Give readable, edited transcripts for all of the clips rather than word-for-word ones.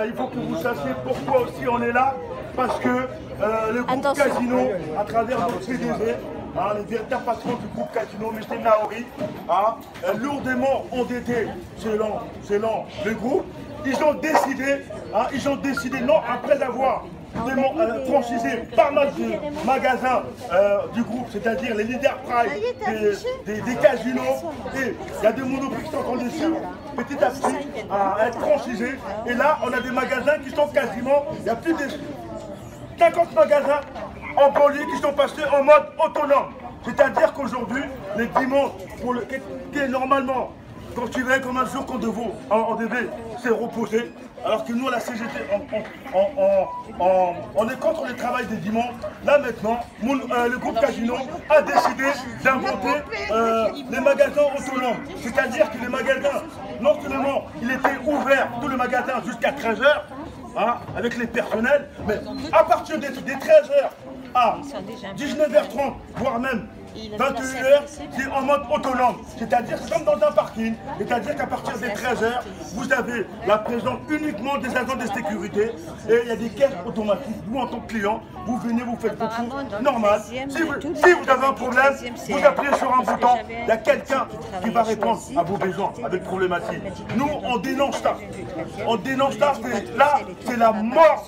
il faut que vous sachiez pourquoi aussi on est là. Parce que le groupe Casino, à travers notre CDG, les véritables patrons du groupe Casino, M. Naori, lourdement endettés selon le groupe, ils ont décidé, non, après avoir franchisé pas mal de magasins du groupe, c'est-à-dire les leaders prime des casinos, et il y a des monoprix qui sont en train de suivre petit à petit à être franchisés. Et là, on a des magasins qui sont quasiment, il y a plus de 50 magasins en banlieue qui sont passés en mode autonome. C'est-à-dire qu'aujourd'hui, les dimanches, qui est normalement considéré comme un jour qu'on devait se reposer, alors que nous, à la CGT, on est contre le travail des dimanches. Là maintenant, le groupe Casino a décidé d'inventer les magasins autonomes. C'est-à-dire que les magasins, non seulement il était ouvert, tous les magasins jusqu'à 13 h, avec les personnels, mais à partir des 13 h à 19h30, voire même 21 h, c'est en mode autonome. C'est-à-dire c'est comme dans un parking. C'est-à-dire qu'à partir des 13 h, vous avez la présence uniquement des agents de sécurité et il y a des caisses automatiques. Vous, en tant que client, vous venez, vous faites votre course normal. Si vous avez un problème, vous appuyez sur un bouton, il y a quelqu'un qui va répondre à vos besoins avec problématique. Nous, on dénonce ça. On dénonce ça. Là, c'est la mort.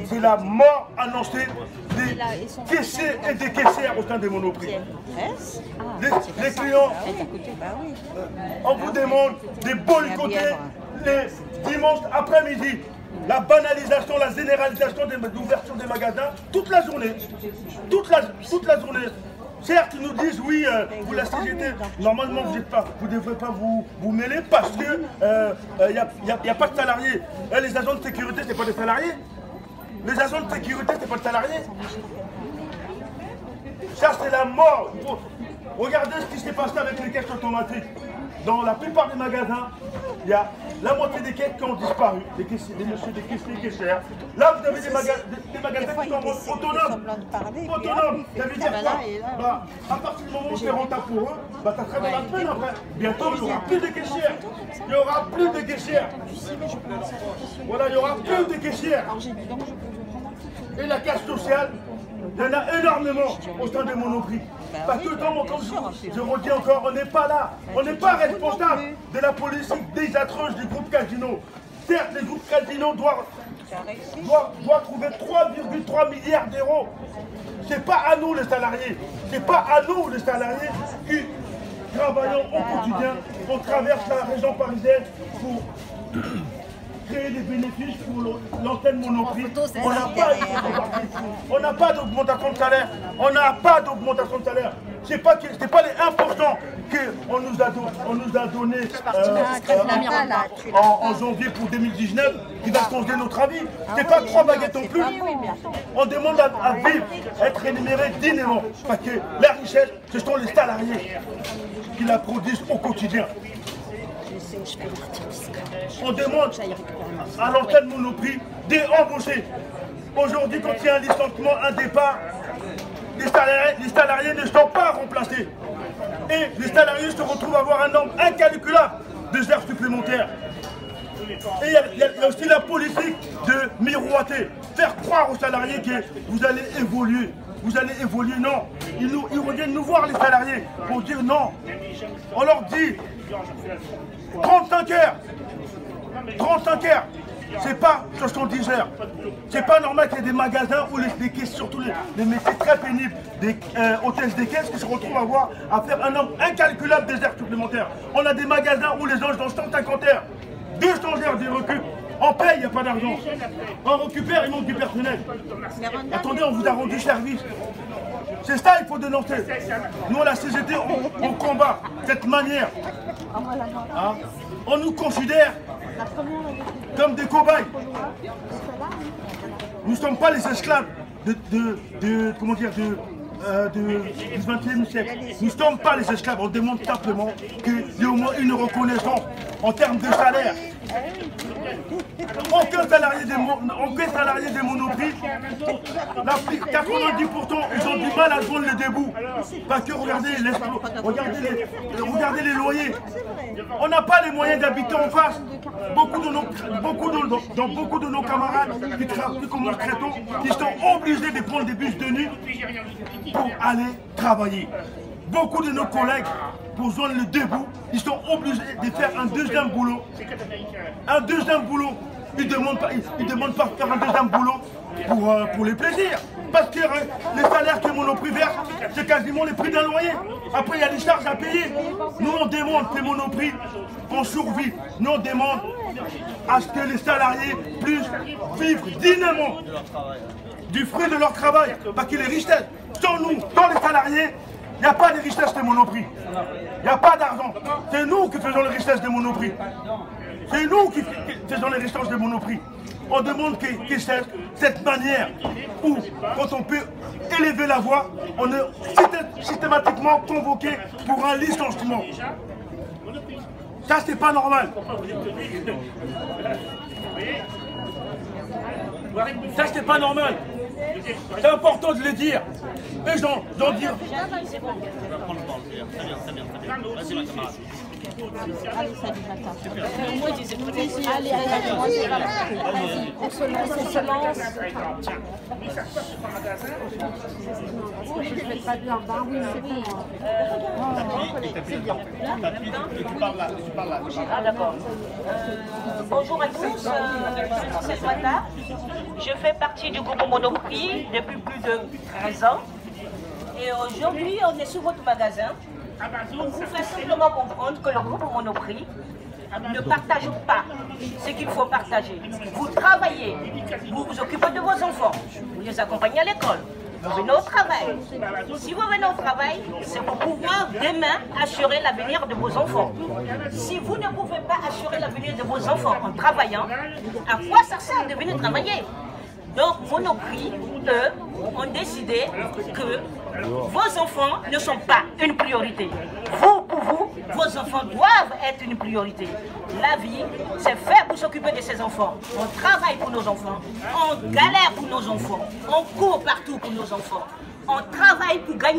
C'est la mort annoncée des caissiers et des caissières au sein des monoprix. Les clients, on vous demande de boycotter les dimanches après-midi. La banalisation, la généralisation de l'ouverture des magasins toute la journée. Toute la journée. Certes, ils nous disent, oui, vous la CGT, normalement, vous ne devrez pas vous mêler parce que y a pas de salariés. Et les agents de sécurité, ce n'est pas des salariés. Les agents de sécurité, ce n'est pas des salariés. Ça, c'est la mort. Regardez ce qui s'est passé avec les caisses automatiques. Dans la plupart des magasins, il y a la moitié des caisses qui ont disparu, des caissiers, des caissières. Là, vous avez des magasins qui sont autonomes. Autonomes. Ça veut dire quoi? À partir du moment où c'est rentable pour eux, ça serait dans la semaine après. Bientôt, il n'y aura plus de caissières. Il n'y aura plus de caissières. Voilà, il n'y aura plus de caissières. Et la casse sociale, il y en a énormément au sein des monoprix. Parce que comme je redis encore, on n'est pas là. On n'est pas responsable de la politique désastreuse du groupe Casino. Certes, le groupe Casino doit trouver 3,3 milliards d'euros. C'est pas à nous les salariés. C'est pas à nous les salariés qui travaillons au quotidien. On traverse la région parisienne pour créer des bénéfices pour l'antenne Monoprix. On n'a pas d'augmentation de salaire. On n'a pas d'augmentation de salaire. C'est pas les 1% qu'on nous a donné en janvier pour 2019 qui va changer notre avis. C'est pas 3 baguettes non plus. On demande à vivre, à être rémunéré dignement. Parce que la richesse, ce sont les salariés qui la produisent au quotidien. On demande à l'antenne Monoprix d'embaucher. Aujourd'hui, quand il y a un licenciement, un départ, les salariés ne sont pas remplacés. Et les salariés se retrouvent à avoir un nombre incalculable de heures supplémentaires. Et il y a aussi la politique de miroiter, faire croire aux salariés que vous allez évoluer. Vous allez évoluer, non. Ils reviennent nous voir, les salariés, pour dire non. On leur dit 35 heures. 35 heures. C'est pas 70 heures. C'est pas normal qu'il y ait des magasins où les caisses, surtout les métiers très pénibles, des hôtesses des caisses qui se retrouvent à faire un nombre incalculable d'heures supplémentaires. On a des magasins où les gens ont 150 heures, 200 heures de recul. On paye, il n'y a pas d'argent. On récupère, il manque du personnel. Attendez, on vous a rendu service. C'est ça qu'il faut dénoncer. Nous, à la CGT, on combat cette manière. Hein? On nous considère comme des cobayes. Nous ne sommes pas les esclaves du 21e siècle. Nous ne sommes pas les esclaves. On demande simplement qu'il y ait au moins une reconnaissance en termes de salaire. Aucun salariés des Monoprix, 90% ils ont du mal à joindre le debout. Parce que regardez les loyers. On n'a pas les moyens d'habiter en face. Beaucoup de nos camarades qui commencent très tôt, ils sont obligés de prendre des bus de nuit pour aller travailler. Beaucoup de nos collègues, pour joindre le debout, ils sont obligés de faire un deuxième boulot. Un deuxième boulot. Ils ne demandent pas de faire un deuxième boulot pour les plaisirs. Parce que les salaires que Monoprix verse, c'est quasiment les prix d'un loyer. Après, il y a les charges à payer. Nous, on demande que Monoprix, on survit. Nous, on demande à ce que les salariés puissent vivre dignement du fruit de leur travail. Parce que les richesses, sans nous, sans les salariés, il n'y a pas de richesse de Monoprix. Il n'y a pas d'argent. C'est nous qui faisons les richesses de Monoprix. C'est nous qui faisons les richesses de Monoprix. On demande que cette manière où, quand on peut élever la voix, on est systématiquement convoqué pour un licenciement. Ça, c'est pas normal. Ça, c'est pas normal. C'est important de le dire. Les gens, j'en dire. Allez, salut, allez, on se lance. Oui, je fais très bien. Ben oui, c'est bien. Ah d'accord. Bonjour à tous, c'est Swata. Je fais partie du groupe Monoprix depuis plus de 13 ans. Et aujourd'hui, on est sur votre magasin. On vous fait simplement comprendre que le groupe Monoprix ne partage pas ce qu'il faut partager. Vous travaillez, vous vous occupez de vos enfants, vous les accompagnez à l'école, vous venez au travail. Si vous venez au travail, c'est pour pouvoir demain assurer l'avenir de vos enfants. Si vous ne pouvez pas assurer l'avenir de vos enfants en travaillant, à quoi ça sert de venir travailler? Donc Monoprix, eux, ont décidé que vos enfants ne sont pas une priorité. Pour vous, vos enfants doivent être une priorité. La vie, c'est fait pour s'occuper de ses enfants. On travaille pour nos enfants, on galère pour nos enfants, on court partout pour nos enfants, on travaille pour gagner.